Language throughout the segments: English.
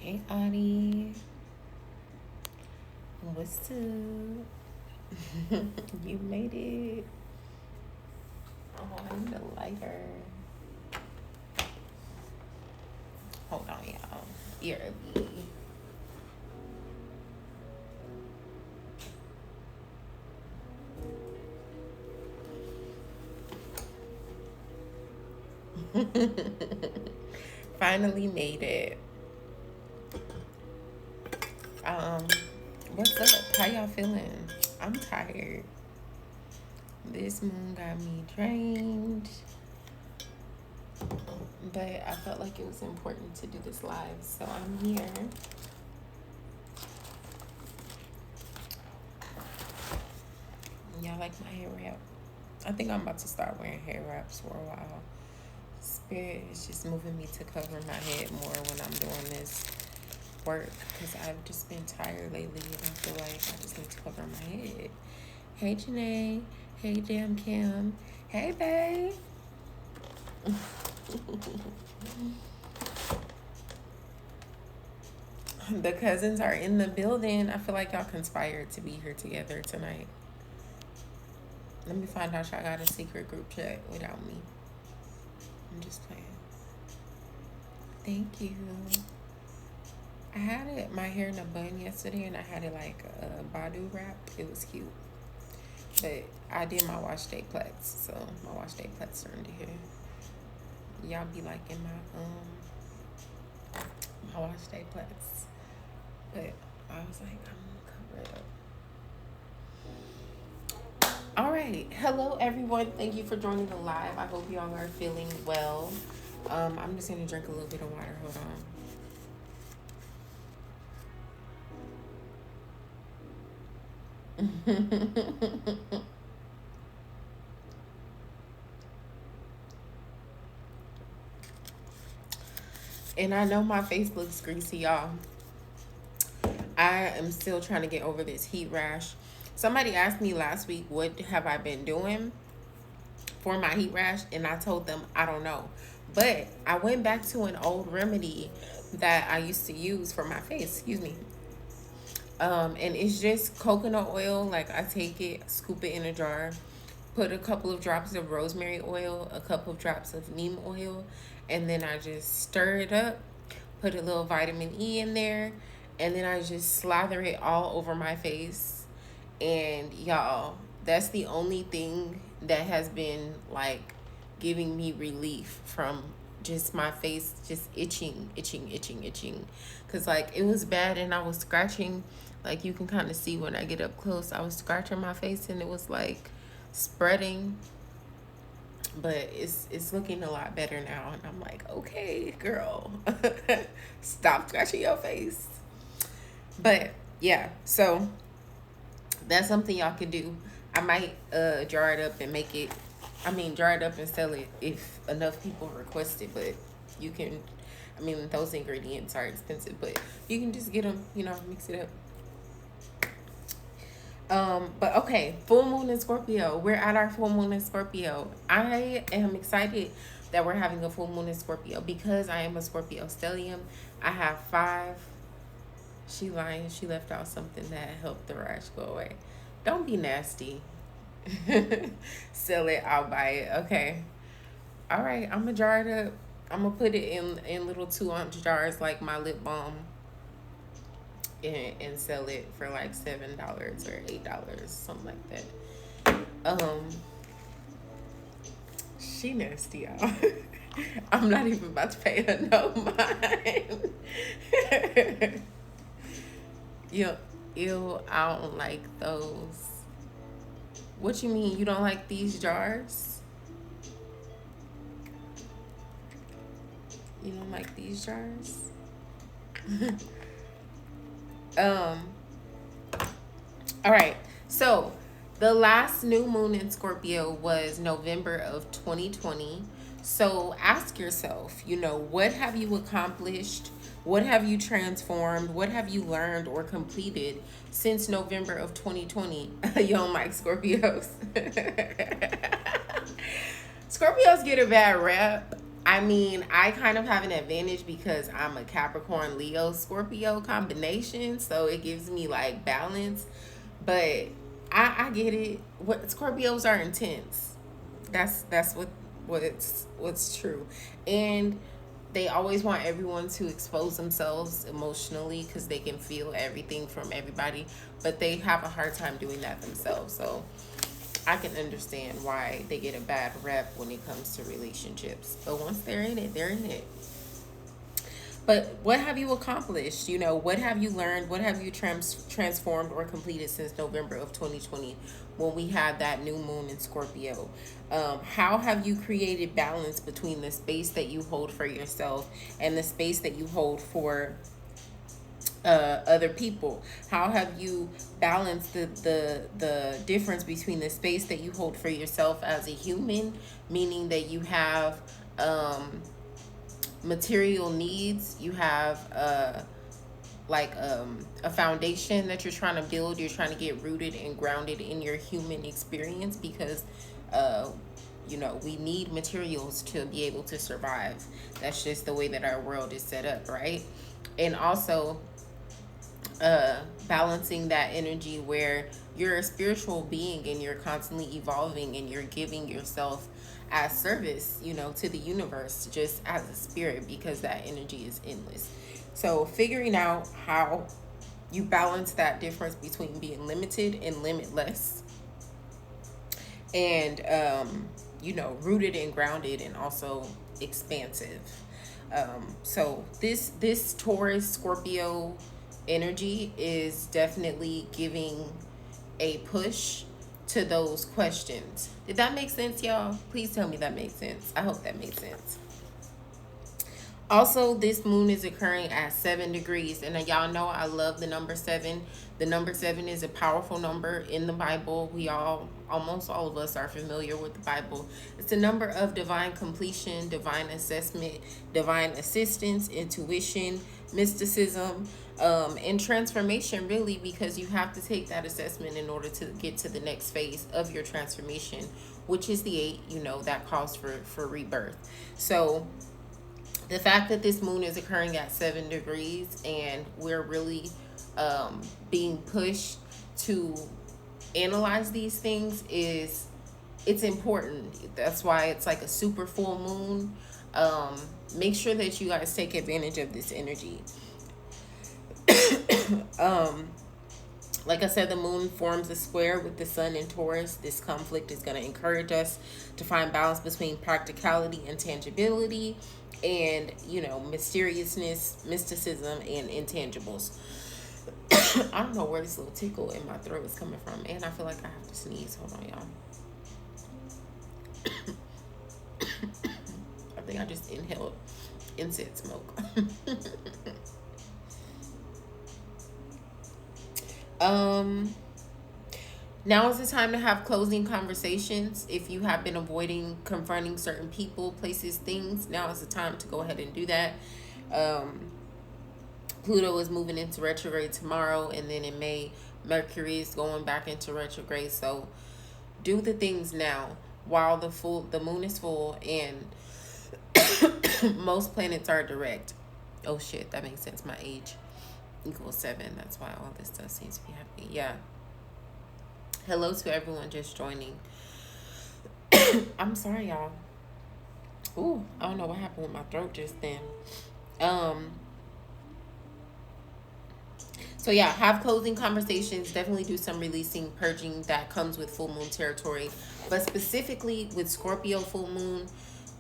Hey, Audie. What's up? You made it. Oh, I need a lighter. Hold on, y'all. ERB. Finally made it. Um, what's up? How y'all feeling? I'm tired. This moon got me drained. But I felt like it was important to do this live, so I'm here. Y'all like my hair wrap? I think I'm about to start wearing hair wraps for a while. Spirit is just moving me to cover my head more when I'm doing this work because I've just been tired lately and I feel like I just need to cover my head. Hey, Janae. Hey, Damn Kim. Hey, babe. The cousins are in the building. I feel like y'all conspired to be here together tonight. Let me find out y'all got a secret group chat without me. I'm just playing. Thank you. I had it my hair in a bun yesterday and I had it like a Badu wrap. It was cute. But I did my wash day plaits, so my wash day plaits are into here. Y'all be liking my wash day plaits. But I was like, I'm gonna cover it up. All right. Hello, everyone. Thank you for joining the live. I hope y'all are feeling well. I'm just gonna drink a little bit of water. Hold on. And I know my face looks greasy, y'all. I am still trying to get over this heat rash. Somebody asked me last week, what have I been doing for my heat rash? And I told them, I don't know. But I went back to an old remedy that I used to use for my face. Excuse me. And it's just coconut oil. Like I take it, scoop it in a jar, put a couple of drops of rosemary oil, a couple of drops of neem oil, and then I just stir it up, put a little vitamin E in there, and then I just slather it all over my face. And y'all, that's the only thing that has been like giving me relief from just my face just itching. Because like it was bad and I was scratching. Like you can kind of see when I get up close, I was scratching my face and it was like spreading. But it's looking a lot better now. And I'm like, okay, girl, stop scratching your face. But yeah, so that's something y'all can do. I might jar it up and make it, jar it up and sell it if enough people request it. But you can, those ingredients are expensive, but you can just get them, mix it up. But okay, full moon in Scorpio. We're at our full moon in Scorpio. I am excited that we're having a full moon in Scorpio because I am a Scorpio stellium. I have 5. She lying. She left out something that helped the rash go away. Don't be nasty. Sell it. I'll buy it. Okay. All right. I'm gonna jar it up. I'm gonna put it in little 2-ounce jars like my lip balm. And sell it for like $7 or $8, something like that. She nasty, y'all. I'm not even about to pay her no mind. Ew, I don't like those. What you mean you don't like these jars? You don't like these jars? All right. So the last new moon in Scorpio was November of 2020. So ask yourself, what have you accomplished? What have you transformed? What have you learned or completed since November of 2020? You don't like Scorpios. Scorpios get a bad rap. I mean, I kind of have an advantage because I'm a Capricorn, Leo, Scorpio combination, so it gives me like balance. But I get it. What Scorpios are intense. That's what's true, and they always want everyone to expose themselves emotionally because they can feel everything from everybody, but they have a hard time doing that themselves. So I can understand why they get a bad rep when it comes to relationships. But once they're in it, they're in it. But what have you accomplished? You know, what have you learned? What have you transformed or completed since November of 2020 when we had that new moon in Scorpio? How have you created balance between the space that you hold for yourself and the space that you hold for other people? How have you balanced the difference between the space that you hold for yourself as a human, meaning that you have material needs, you have a foundation that you're trying to build, you're trying to get rooted and grounded in your human experience because uh we need materials to be able to survive. That's just the way that our world is set up, right? And also balancing that energy where you're a spiritual being and you're constantly evolving and you're giving yourself as service, to the universe just as a spirit because that energy is endless. So figuring out how you balance that difference between being limited and limitless and rooted and grounded and also expansive. So this Taurus Scorpio energy is definitely giving a push to those questions. Did that make sense, y'all? Please tell me that makes sense. I hope that makes sense. Also, this moon is occurring at 7 degrees, and y'all know I love the number 7. The number 7 is a powerful number in the Bible. Almost all of us are familiar with the Bible. It's a number of divine completion, divine assessment, divine assistance, intuition, mysticism, and transformation, really, because you have to take that assessment in order to get to the next phase of your transformation, which is the 8, that calls for rebirth. So the fact that this moon is occurring at 7 degrees and we're really being pushed to analyze these things it's important. That's why it's like a super full moon. Make sure that you guys take advantage of this energy. Like I said, the moon forms a square with the sun in Taurus. This conflict is going to encourage us to find balance between practicality and tangibility, and mysteriousness, mysticism, and intangibles. I don't know where this little tickle in my throat is coming from, and I feel like I have to sneeze. Hold on, y'all. I think I just inhaled incense smoke. Now is the time to have closing conversations. If you have been avoiding confronting certain people, places, things, now is the time to go ahead and do that. Pluto is moving into retrograde tomorrow, and then in May, Mercury is going back into retrograde. So do the things now while the moon is full and most planets are direct. Oh shit, that makes sense. My age equals 7. That's why all this stuff seems to be happening. Yeah. Hello to everyone just joining. I'm sorry, y'all. Ooh, I don't know what happened with my throat just then. So yeah, have closing conversations. Definitely do some releasing, purging that comes with full moon territory. But specifically with Scorpio full moon,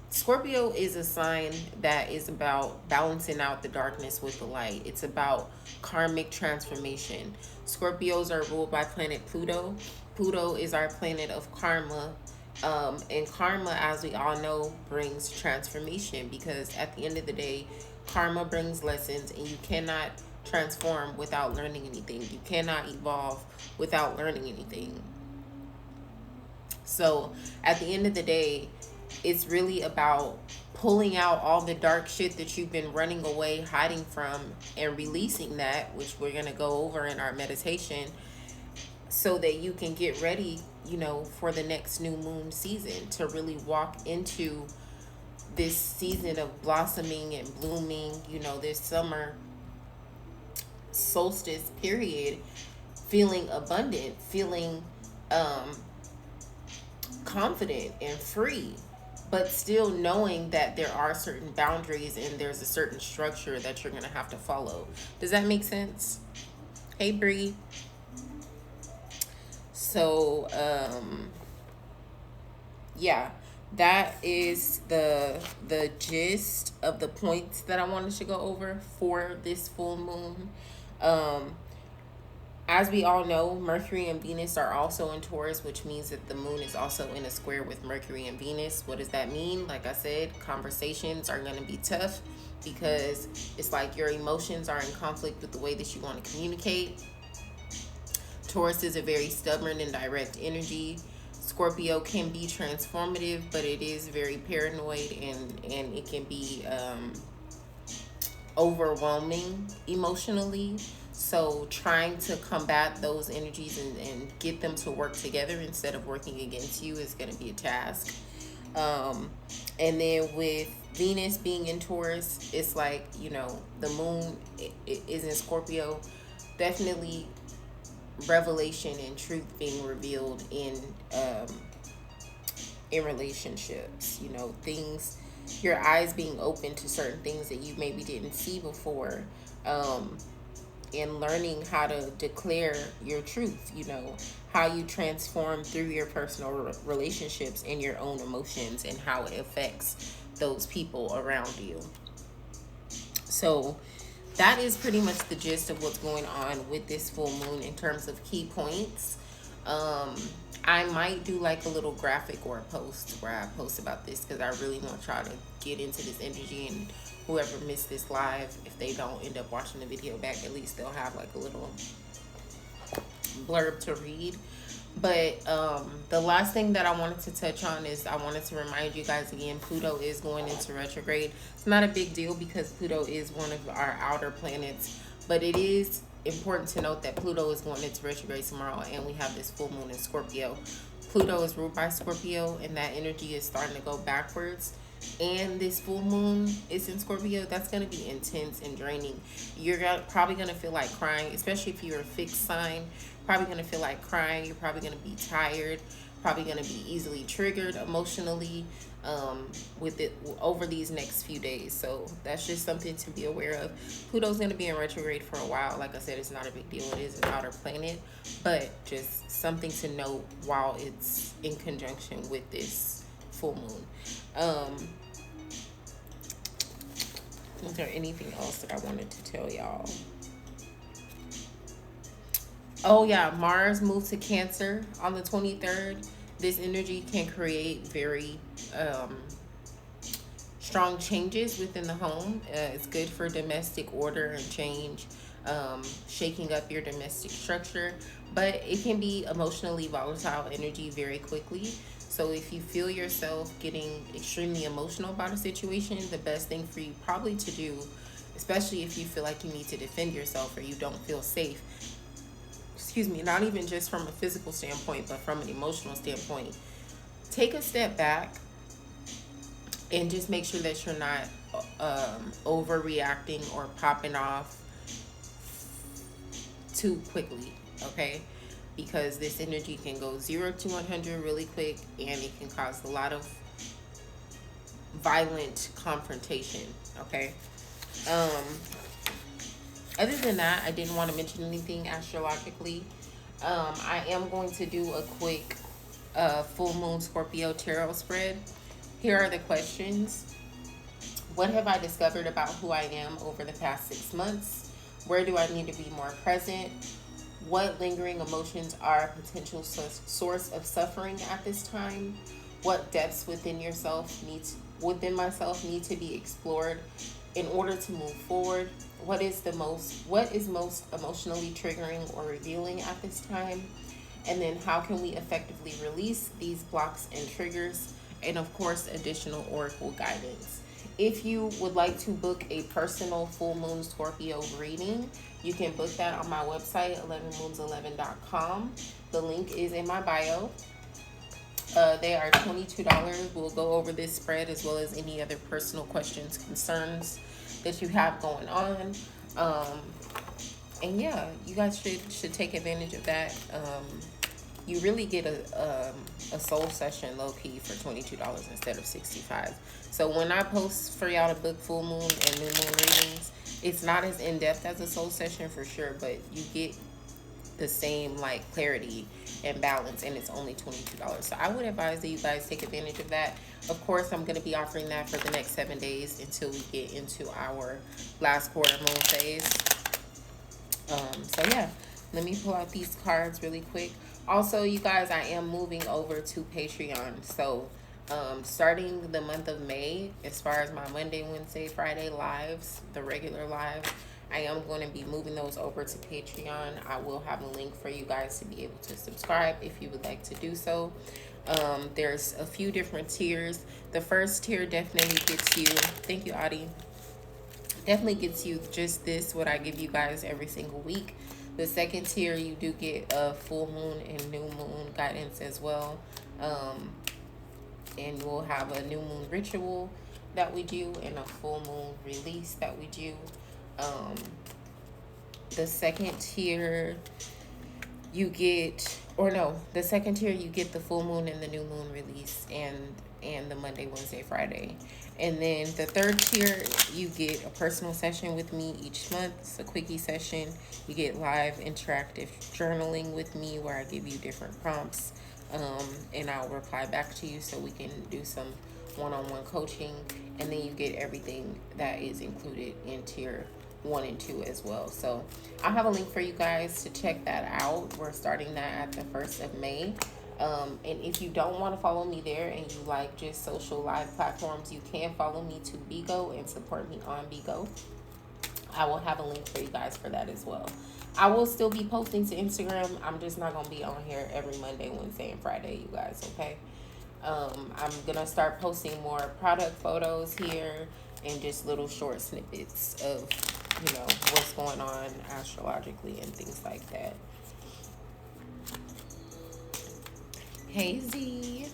Scorpio is a sign that is about balancing out the darkness with the light. It's about karmic transformation. Scorpios are ruled by planet Pluto. Pluto is our planet of karma. And karma, as we all know, brings transformation, because at the end of the day, karma brings lessons, and you cannot transform without learning anything. You cannot evolve without learning anything. So at the end of the day, it's really about pulling out all the dark shit that you've been running away, hiding from, and releasing that, which we're going to go over in our meditation, so that you can get ready, for the next new moon season to really walk into this season of blossoming and blooming, you know, this summer solstice period, feeling abundant, feeling um, confident and free, but still knowing that there are certain boundaries and there's a certain structure that you're going to have to follow. Does that make sense? Hey, Bree. So, yeah, that is the gist of the points that I wanted to go over for this full moon. Um, as we all know, Mercury and Venus are also in Taurus, which means that the moon is also in a square with Mercury and Venus. What does that mean? Like I said, conversations are going to be tough because it's like your emotions are in conflict with the way that you want to communicate. Taurus is a very stubborn and direct energy. Scorpio can be transformative, but it is very paranoid, and it can be overwhelming emotionally. So trying to combat those energies and get them to work together instead of working against you is going to be a task. And then with Venus being in Taurus, it's like, you know, the moon is in Scorpio. Definitely revelation and truth being revealed in relationships, you know, things, your eyes being open to certain things that you maybe didn't see before, and learning how to declare your truth, you know, how you transform through your personal relationships and your own emotions and how it affects those people around you. So that is pretty much the gist of what's going on with this full moon in terms of key points. I might do like a little graphic or a post where I post about this because I really want y'all to get into this energy, and whoever missed this live, if they don't end up watching the video back, at least they'll have like a little blurb to read. But the last thing that I wanted to touch on is I wanted to remind you guys again, Pluto is going into retrograde. It's not a big deal because Pluto is one of our outer planets, but it is important to note that Pluto is going into retrograde tomorrow, and we have this full moon in Scorpio. Pluto is ruled by Scorpio, and that energy is starting to go backwards. And this full moon is in Scorpio. That's going to be intense and draining. You're probably going to feel like crying, especially if you're a fixed sign. Probably going to feel like crying. You're probably going to be tired. Probably going to be easily triggered emotionally with it over these next few days. So that's just something to be aware of. Pluto's going to be in retrograde for a while. Like I said, it's not a big deal. It is an outer planet, but just something to note while it's in conjunction with this full moon. Is there anything else that I wanted to tell y'all? Oh yeah, Mars moved to Cancer on the 23rd. This energy can create very strong changes within the home. It's good for domestic order and change, shaking up your domestic structure, but it can be emotionally volatile energy very quickly. So if you feel yourself getting extremely emotional about a situation, the best thing for you probably to do, especially if you feel like you need to defend yourself or you don't feel safe, not even just from a physical standpoint, but from an emotional standpoint, take a step back and just make sure that you're not overreacting or popping off too quickly, okay? Because this energy can go 0 to 100 really quick, and it can cause a lot of violent confrontation, okay? Other than that, I didn't want to mention anything astrologically. I am going to do a quick full moon Scorpio tarot spread. Here are the questions. What have I discovered about who I am over the past 6 months? Where do I need to be more present? What lingering emotions are a potential source of suffering at this time? What depths within myself need to be explored in order to move forward? What is most emotionally triggering or revealing at this time? And then how can we effectively release these blocks and triggers? And of course, additional oracle guidance. If you would like to book a personal full moon Scorpio reading, you can book that on my website, 11moons11.com. The link is in my bio. They are $22. We'll go over this spread as well as any other personal questions, concerns that you have going on. Um, and yeah, you guys should take advantage of that. You really get a soul session low key for $22 instead of 65. So when I post for y'all to book full moon and new moon readings, it's not as in depth as a soul session for sure, but you get the same like clarity and balance, and it's only $22. So I would advise that you guys take advantage of that. Of course, I'm going to be offering that for the next 7 days until we get into our last quarter moon phase. So yeah, let me pull out these cards really quick. Also, you guys, I am moving over to Patreon. So starting the month of May, as far as my Monday, Wednesday, Friday lives, the regular lives, I am going to be moving those over to Patreon. I will have a link for you guys to be able to subscribe if you would like to do so. There's a few different tiers. The first tier definitely gets you, thank you, Audie, definitely gets you just this, what I give you guys every single week. The second tier, you do get a full moon and new moon guidance as well. And we'll have a new moon ritual that we do and a full moon release that we do. The second tier, you get, or no, the second tier, you get the full moon and the new moon release and the Monday, Wednesday, Friday. And then the third tier, you get a personal session with me each month. It's a quickie session. You get live interactive journaling with me where I give you different prompts, and I'll reply back to you so we can do some one-on-one coaching. And then you get everything that is included in tier 1 and 2 as well. So I'll have a link for you guys to check that out. We're starting that at the 1st of May. And if you don't want to follow me there and you like just social live platforms, you can follow me to Bigo and support me on Bigo. I will have a link for you guys for that as well. I will still be posting to Instagram. I'm just not going to be on here every Monday, Wednesday, and Friday, you guys, okay? I'm going to start posting more product photos here and just little short snippets of, you know, what's going on astrologically and things like that. Hazy.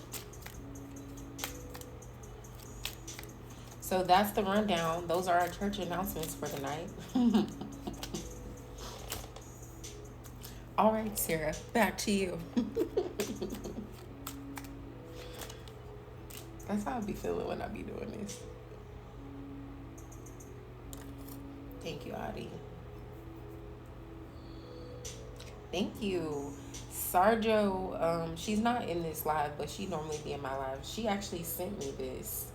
So that's the rundown. Those are our church announcements for the night. All right, Sarah, back to you. That's how I be feeling when I be doing this. Thank you, Audie. Thank you. Sarjo, she's not in this live, but she normally be in my live. She actually sent me this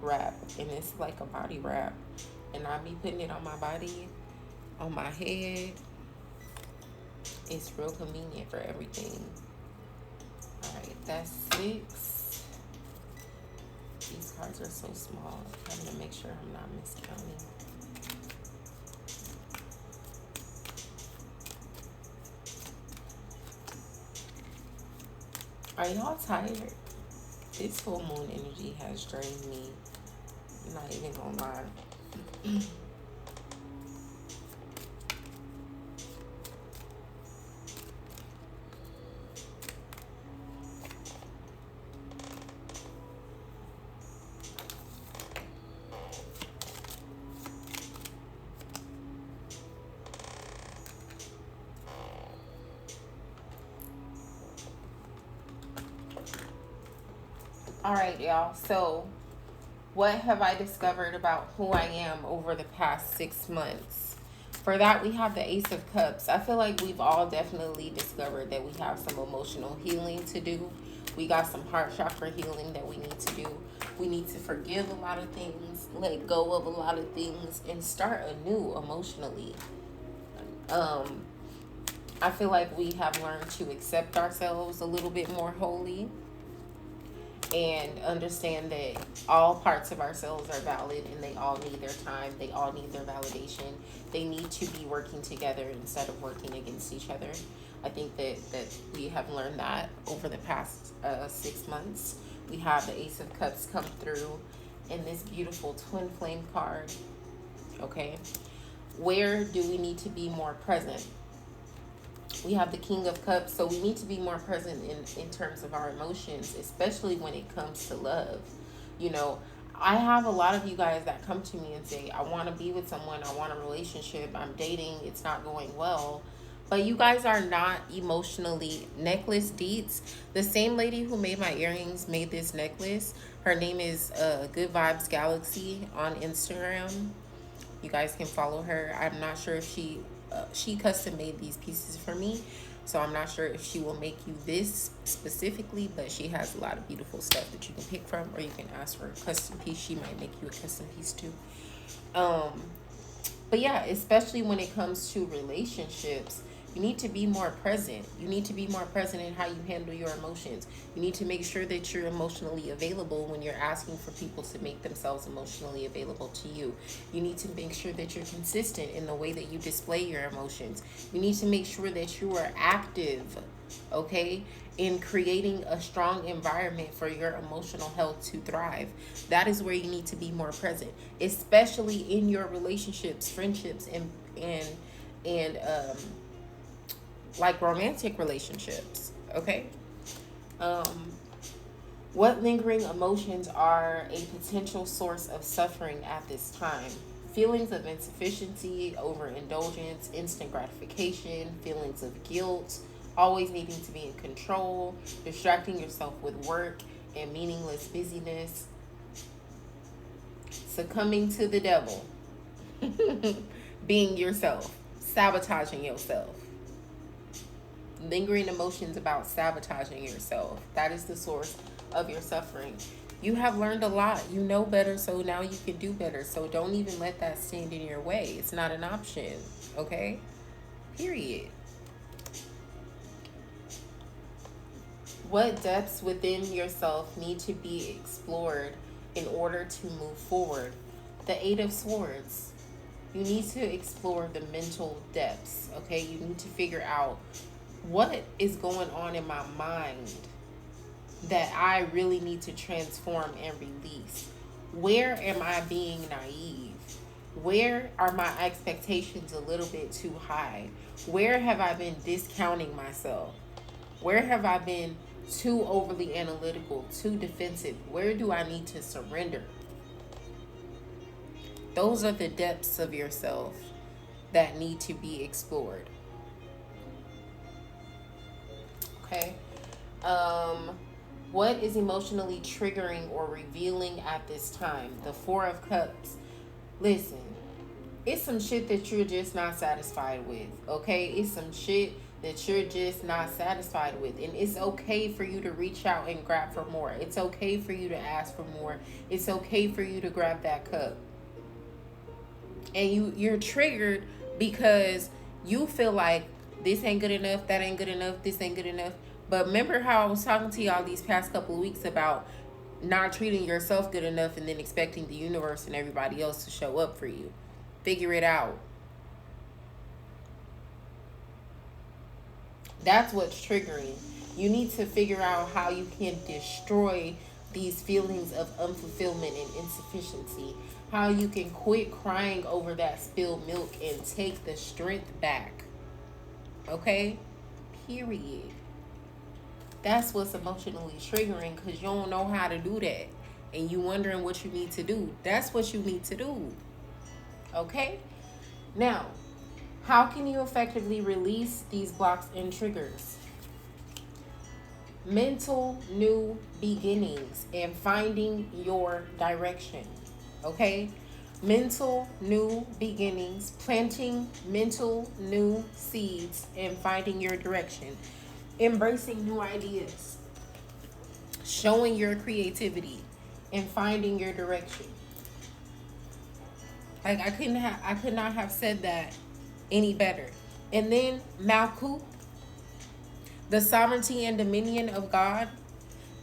wrap, and it's like a body wrap, and I be putting it on my body, on my head. It's real convenient for everything. All right, that's 6. These cards are so small. I'm trying to make sure I'm not miscounting. Are y'all tired? This full moon energy has drained me. I'm not even gonna lie. All right, y'all. So, what have I discovered about who I am over the past 6 months? For that, we have the Ace of Cups. I feel like we've all definitely discovered that we have some emotional healing to do. We got some heart chakra healing that we need to do. We need to forgive a lot of things, let go of a lot of things, and start anew emotionally. I feel like we have learned to accept ourselves a little bit more wholly and understand that all parts of ourselves are valid and they all need their time. They all need their validation. They need to be working together instead of working against each other. I think that we have learned that over the past 6 months. We have the Ace of Cups come through in this beautiful twin flame card. Okay. Where do we need to be more present? We have the King of Cups. So we need to be more present in terms of our emotions, especially when it comes to love. You know, I have a lot of you guys that come to me and say, I want to be with someone, I want a relationship, I'm dating, it's not going well. But you guys are not emotionally necklace deets. The same lady who made my earrings made this necklace. Her name is Good Vibes Galaxy on Instagram. You guys can follow her. I'm not sure if she custom made these pieces for me, so I'm not sure if she will make you this specifically, but she has a lot of beautiful stuff that you can pick from, or you can ask for a custom piece. She might make you a custom piece too. Um, but yeah, especially when it comes to relationships, you need to be more present. You need to be more present in how you handle your emotions. You need to make sure that you're emotionally available when you're asking for people to make themselves emotionally available to you. You need to make sure that you're consistent in the way that you display your emotions. You need to make sure that you are active, okay, in creating a strong environment for your emotional health to thrive. That is where you need to be more present, especially in your relationships, friendships, and like romantic relationships. Okay. Um, what lingering emotions are a potential source of suffering at this time? Feelings of insufficiency, overindulgence, instant gratification, feelings of guilt, always needing to be in control, distracting yourself with work and meaningless busyness, succumbing to the devil, being yourself, sabotaging yourself. Lingering emotions about sabotaging yourself. That is the source of your suffering. You have learned a lot. You know better, so now you can do better. So don't even let that stand in your way. It's not an option. Okay? Period. What depths within yourself need to be explored in order to move forward? The Eight of Swords. You need to explore the mental depths. Okay? You need to figure out what is going on in my mind that I really need to transform and release. Where am I being naive? Where are my expectations a little bit too high? Where have I been discounting myself? Where have I been too overly analytical, too defensive? Where do I need to surrender? Those are the depths of yourself that need to be explored. Okay. What is emotionally triggering or revealing at this time? The Four of Cups. Listen, it's some shit that you're just not satisfied with. Okay, it's some shit that you're just not satisfied with, and it's okay for you to reach out and grab for more. It's okay for you to ask for more. It's okay for you to grab that cup. And you're triggered because you feel like this ain't good enough, that ain't good enough, this ain't good enough. But remember how I was talking to y'all these past couple of weeks about not treating yourself good enough and then expecting the universe and everybody else to show up for you. Figure it out. That's what's triggering. You need to figure out how you can destroy these feelings of unfulfillment and insufficiency. How you can quit crying over that spilled milk and take the strength back. Okay? Period. That's what's emotionally triggering, because you don't know how to do that. And you wondering what you need to do. That's what you need to do. Okay? Now, how can you effectively release these blocks and triggers? Mental new beginnings and finding your direction. Okay? Mental new beginnings, planting mental new seeds and finding your direction. Embracing new ideas. Showing your creativity and finding your direction. Like I could not have said that any better. And then Malkuth, the sovereignty and dominion of God.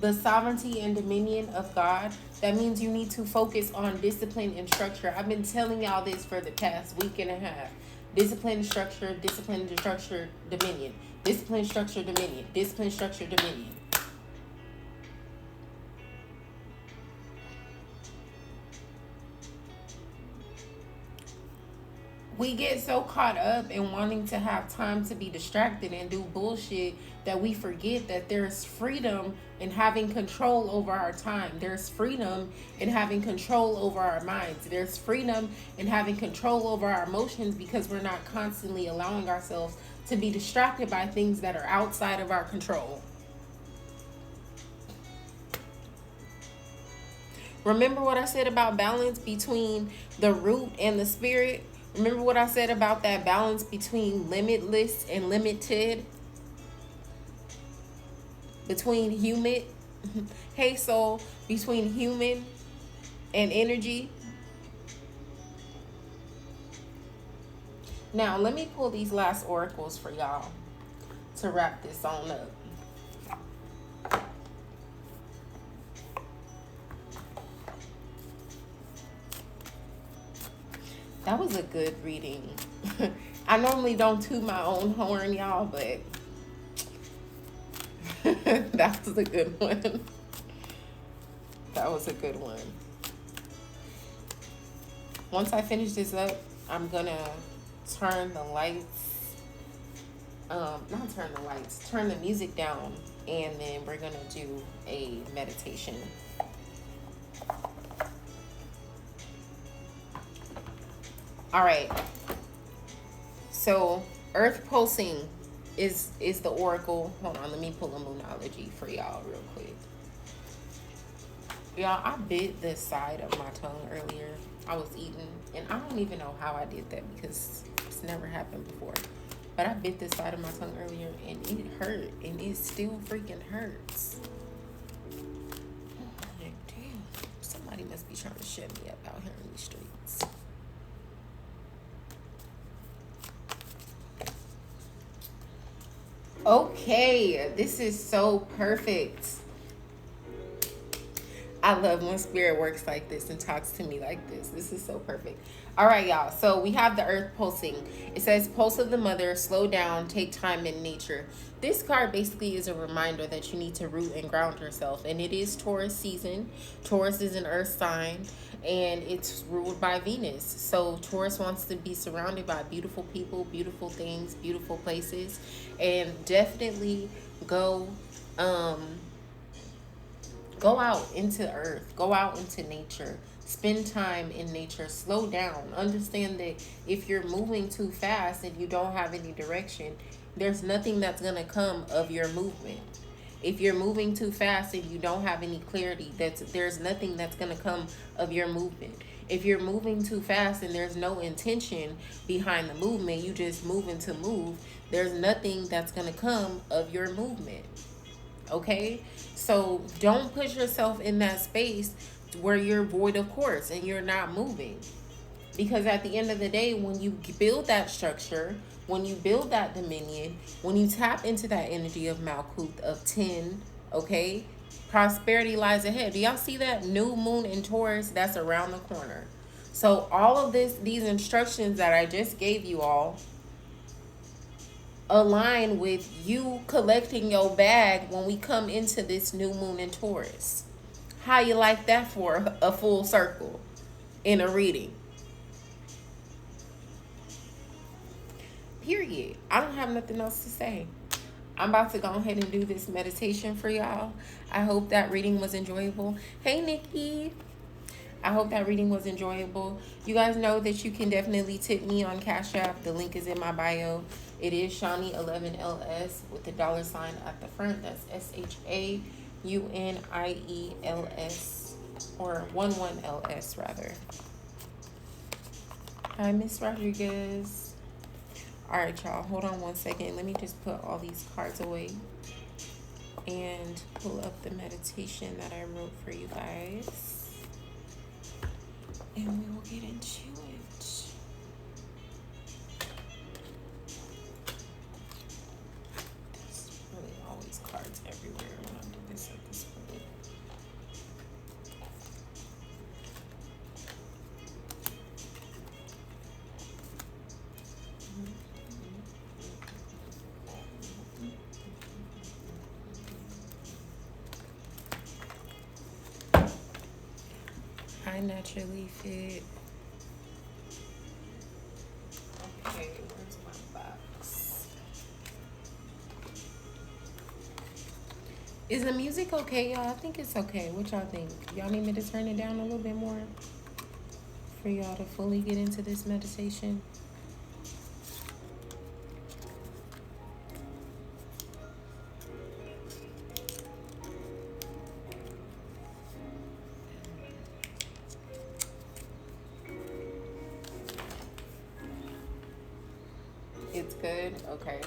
The sovereignty and dominion of God. That means you need to focus on discipline and structure. I've been telling y'all this for the past week and a half. Discipline, structure, dominion. Discipline, structure, dominion. Discipline, structure, dominion. We get so caught up in wanting to have time to be distracted and do bullshit that we forget that there's freedom in having control over our time. There's freedom in having control over our minds. There's freedom in having control over our emotions because we're not constantly allowing ourselves to be distracted by things that are outside of our control. Remember what I said about balance between the root and the spirit? Remember what I said about that balance between limitless and limited? Between human, hey soul, between human and energy. Now, let me pull these last oracles for y'all to wrap this on up. That was a good reading. I normally don't toot my own horn, y'all, but that was a good one. That was a good one. Once I finish this up, I'm gonna turn the lights, not turn the lights, turn the music down, and then we're gonna do a meditation. All right. So earth pulsing is the oracle. Hold on, let me pull a moonology for y'all real quick. Y'all, I bit the side of my tongue earlier. I was eating, and I don't even know how I did that because it's never happened before. But I bit the side of my tongue earlier, and it hurt, and it still freaking hurts. Oh, damn. Somebody must be trying to shut me up out here in these streets. Okay, this is so perfect. I love when spirit works like this and talks to me like this. This is so perfect. All right, y'all. So we have the earth pulsing. It says, pulse of the mother, slow down, take time in nature. This card basically is a reminder that you need to root and ground yourself. And it is Taurus season. Taurus is an earth sign, and it's ruled by Venus. So Taurus wants to be surrounded by beautiful people, beautiful things, beautiful places. And definitely go out into earth, go out into nature, spend time in nature, slow down. Understand that if you're moving too fast and you don't have any direction, there's nothing that's going to come of your movement. If you're moving too fast and you don't have any clarity, there's nothing that's going to come of your movement. If you're moving too fast and there's no intention behind the movement, you just moving to move, there's nothing that's going to come of your movement. Okay? So don't put yourself in that space where you're void of course and you're not moving. Because at the end of the day, when you build that structure, when you build that dominion, when you tap into that energy of Malkuth, of 10, okay, prosperity lies ahead. Do y'all see that? New moon in Taurus, that's around the corner. So all of these instructions that I just gave you all align with you collecting your bag when we come into this new moon in Taurus. How you like that for a full circle in a reading? Period. I don't have nothing else to say. I'm about to go ahead and do this meditation for y'all. I hope that reading was enjoyable. Hey, Nikki. I hope that reading was enjoyable. You guys know that you can definitely tip me on Cash App. The link is in my bio. It is Shani11LS with the $sign at the front. That's SHAUNIELS, or 11LS rather. Hi, Miss Rodriguez. All right, y'all. Hold on one second. Let me just put all these cards away and pull up the meditation that I wrote for you guys. And we will get into it. There's really always cards everywhere when I do this at this point. I naturally fit. Is the music okay, y'all? I think it's okay. What y'all think? Y'all need me to turn it down a little bit more for y'all to fully get into this meditation? It's good? Okay.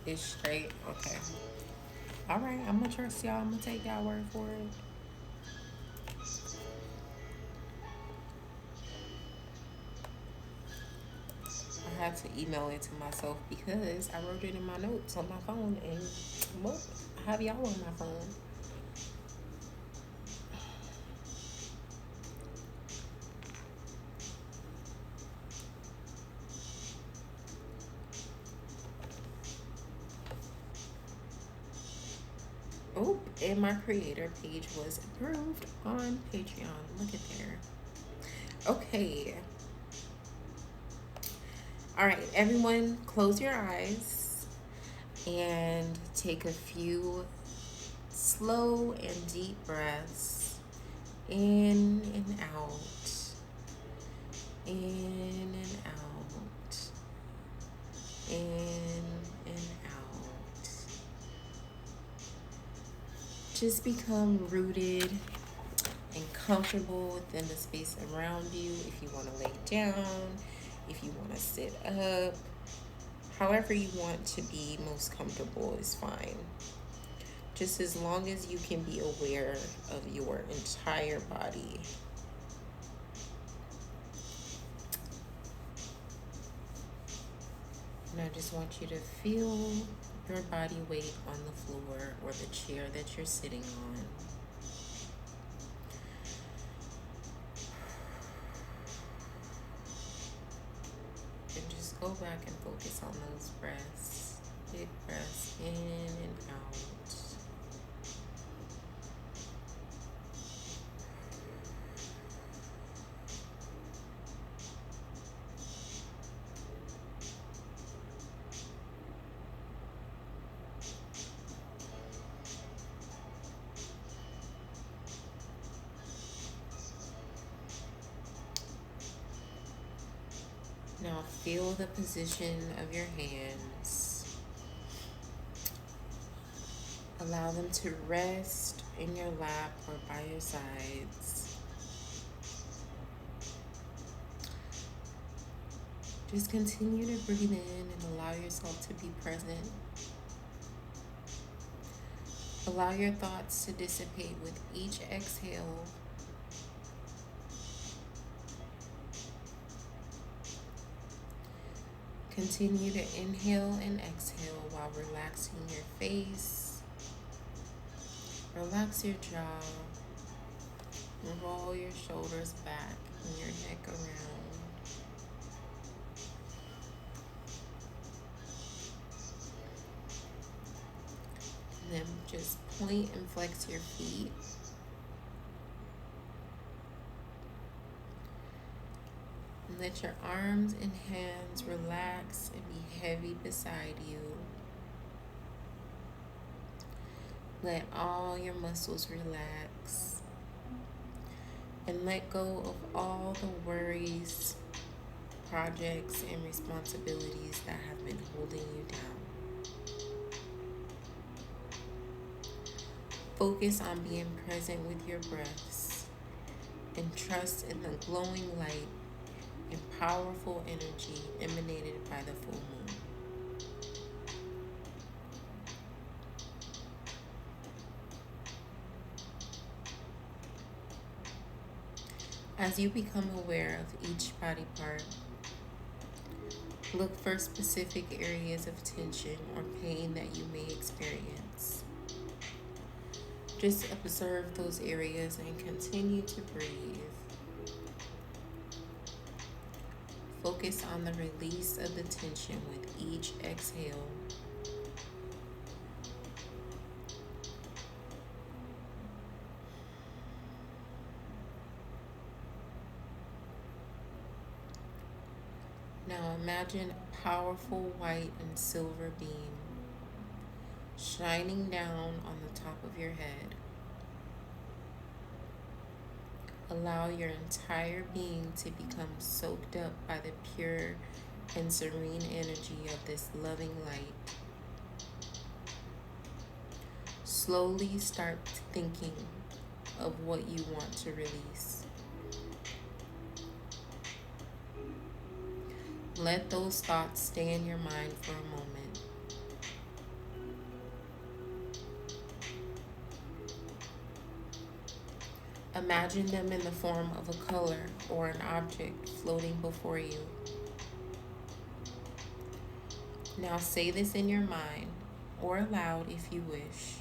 It's straight? Okay. All right. I'm going to trust y'all. I'm going to take y'all word for it. I had to email it to myself because I wrote it in my notes on my phone, and well, I have y'all on my phone. Oh, and my creator page was approved on Patreon. Look at there. Okay. All right, everyone, close your eyes and take a few slow and deep breaths in and out, in and out, in and out. Just become rooted and comfortable within the space around you. If you want to lay down, if you want to sit up, however you want to be most comfortable is fine. Just as long as you can be aware of your entire body. And I just want you to feel your body weight on the floor or the chair that you're sitting on. And just go back and focus on those breaths. Big breaths in and out. Now feel the position of your hands. Allow them to rest in your lap or by your sides. Just continue to breathe in and allow yourself to be present. Allow your thoughts to dissipate with each exhale. Continue to inhale and exhale while relaxing your face. Relax your jaw. Roll your shoulders back and your neck around. And then just point and flex your feet. And let your arms and hands relax and be heavy beside you. Let all your muscles relax. And let go of all the worries, projects, and responsibilities that have been holding you down. Focus on being present with your breaths and trust in the glowing light and powerful energy emanated by the full moon. As you become aware of each body part, look for specific areas of tension or pain that you may experience. Just observe those areas and continue to breathe. Focus on the release of the tension with each exhale. Imagine a powerful white and silver beam shining down on the top of your head. Allow your entire being to become soaked up by the pure and serene energy of this loving light. Slowly start thinking of what you want to release. Let those thoughts stay in your mind for a moment. Imagine them in the form of a color or an object floating before you. Now say this in your mind or aloud if you wish.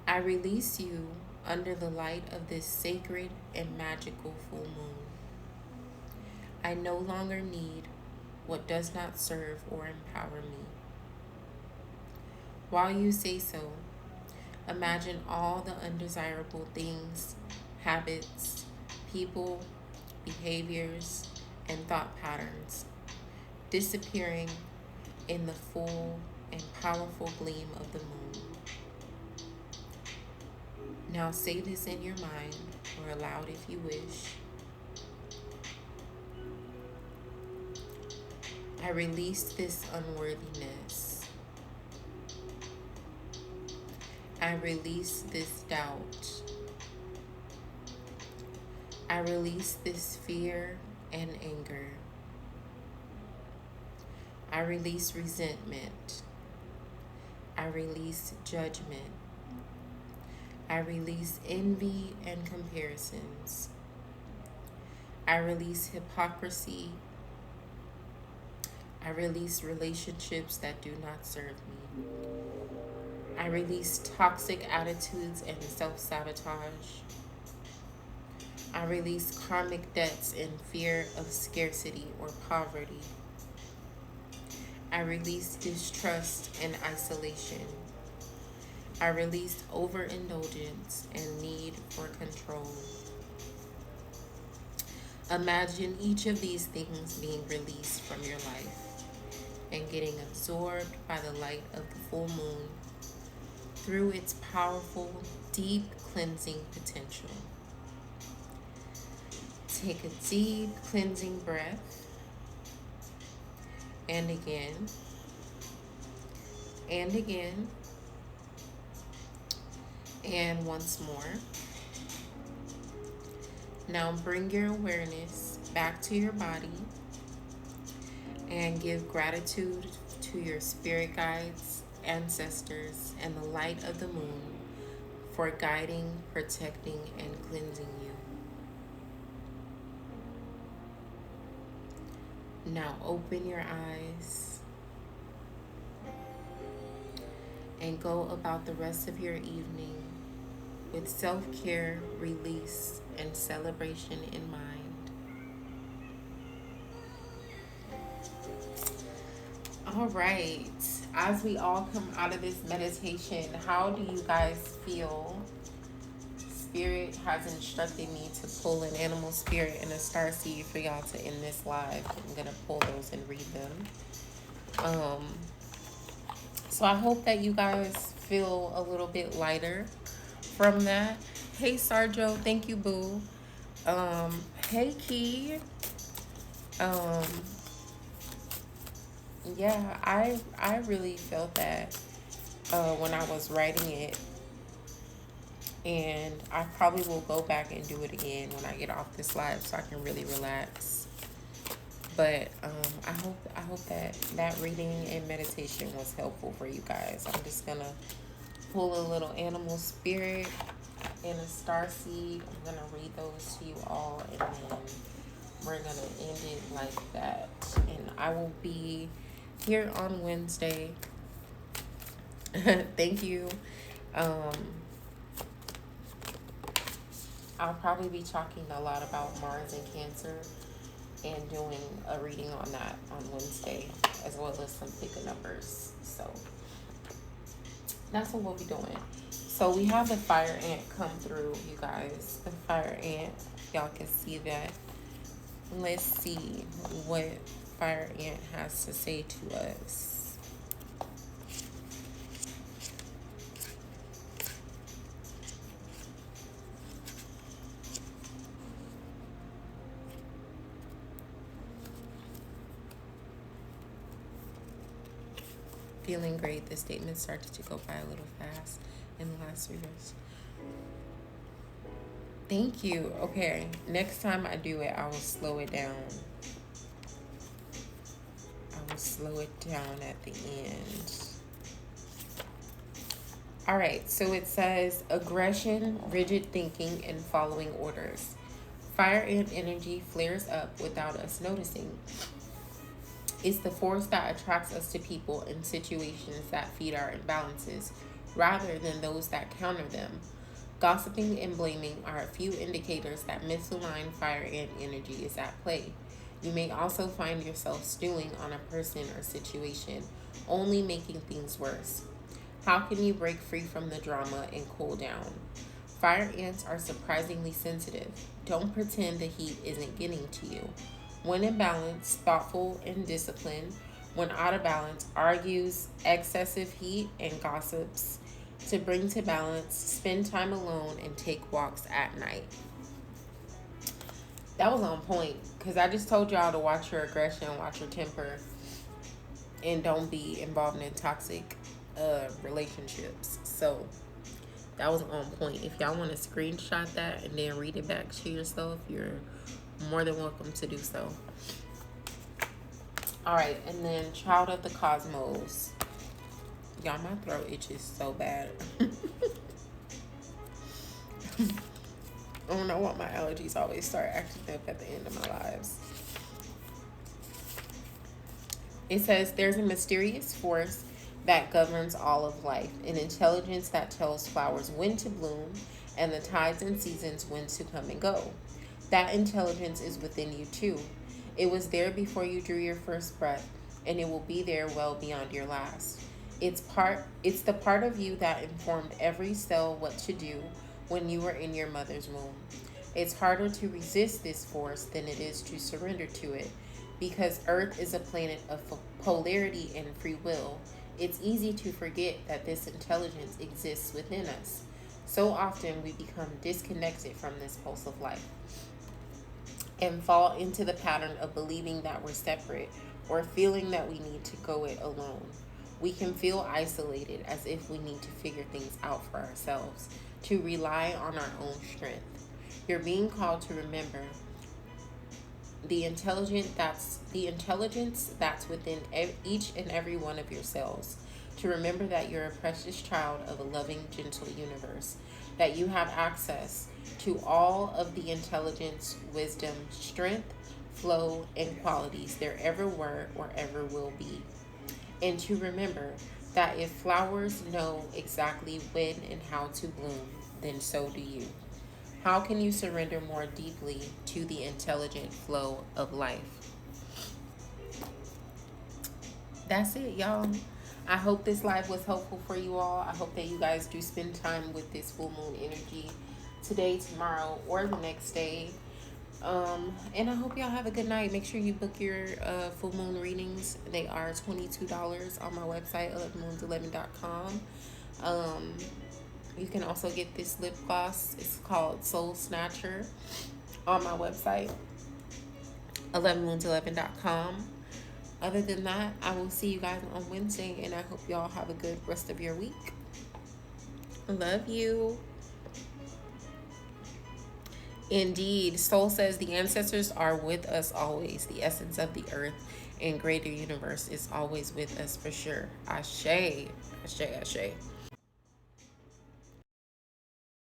I release you under the light of this sacred and magical full moon. I no longer need what does not serve or empower me. While you say so, imagine all the undesirable things, habits, people, behaviors, and thought patterns disappearing in the full and powerful gleam of the moon. Now say this in your mind or aloud if you wish. I release this unworthiness. I release this doubt. I release this fear and anger. I release resentment. I release judgment. I release envy and comparisons. I release hypocrisy. I release relationships that do not serve me. I release toxic attitudes and self-sabotage. I release karmic debts and fear of scarcity or poverty. I release distrust and isolation. I release overindulgence and need for control. Imagine each of these things being released from your life and getting absorbed by the light of the full moon through its powerful, deep cleansing potential. Take a deep cleansing breath, and again, and again, and once more. Now bring your awareness back to your body and give gratitude to your spirit guides, ancestors, and the light of the moon for guiding, protecting, and cleansing you. Now open your eyes and go about the rest of your evening with self-care, release, and celebration in mind. All right, as we all come out of this meditation, how do you guys feel? Spirit has instructed me to pull an animal spirit and a starseed for y'all to end this live. I'm gonna pull those and read them. So I hope that you guys feel a little bit lighter from that. Hey Sarjo, thank you, boo. Hey Key. Yeah, I really felt that when I was writing it, and I probably will go back and do it again when I get off this live so I can really relax. But I hope that reading and meditation was helpful for you guys. I'm just gonna pull a little animal spirit and a starseed. I'm gonna read those to you all, and then we're gonna end it like that. And I will be here on Wednesday. Thank you. I'll probably be talking a lot about Mars and Cancer and doing a reading on that on Wednesday, as well as some bigger numbers. So that's what we'll be doing. So we have the fire ant come through, you guys. The fire ant, y'all can see that. Let's see what Fire Ant has to say to us. Feeling great. The statement started to go by a little fast in the last 3 years. Thank you. Okay, next time I do it, I will slow it down. I will slow it down at the end. All right, so it says aggression, rigid thinking, and following orders. Fire ant energy flares up without us noticing. It's the force that attracts us to people and situations that feed our imbalances, rather than those that counter them. Gossiping and blaming are a few indicators that misaligned fire ant energy is at play. You may also find yourself stewing on a person or situation, only making things worse. How can you break free from the drama and cool down? Fire ants are surprisingly sensitive. Don't pretend the heat isn't getting to you. When in balance, thoughtful and disciplined. When out of balance, argues, excessive heat, and gossips. To bring to balance, spend time alone and take walks at night. That was on point because I just told y'all to watch your aggression, watch your temper, and don't be involved in toxic relationships. So that was on point. If y'all want to screenshot that and then read it back to yourself, you're more than welcome to do so. All right, and then Child of the Cosmos. Y'all, my throat itches so bad. I don't know why my allergies always start acting up at the end of my lives. It says there's a mysterious force that governs all of life, an intelligence that tells flowers when to bloom and the tides and seasons when to come and go. That intelligence is within you too. It was there before you drew your first breath, and it will be there well beyond your last. It's the part of you that informed every cell what to do when you were in your mother's womb. It's harder to resist this force than it is to surrender to it, because Earth is a planet of polarity and free will. It's easy to forget that this intelligence exists within us. So often we become disconnected from this pulse of life and fall into the pattern of believing that we're separate or feeling that we need to go it alone. We can feel isolated, as if we need to figure things out for ourselves, to rely on our own strength. You're being called to remember the intelligence that's within each and every one of your cells. To remember that you're a precious child of a loving, gentle universe, that you have access to all of the intelligence, wisdom, strength, flow, and qualities there ever were or ever will be. And to remember that if flowers know exactly when and how to bloom, then so do you. How can you surrender more deeply to the intelligent flow of life? That's it, y'all. I hope this live was helpful for you all. I hope that you guys do spend time with this full moon energy today, tomorrow, or the next day. And I hope y'all have a good night. Make sure you book your full moon readings. They are $22 on my website, 11moons11.com. You can also get this lip gloss. It's called Soul Snatcher on my website, 11moons11.com. Other than that, I will see you guys on Wednesday, and I hope y'all have a good rest of your week. Love you. Indeed, Soul says the ancestors are with us always. The essence of the earth and greater universe is always with us for sure. Ashe, ashe, ashe.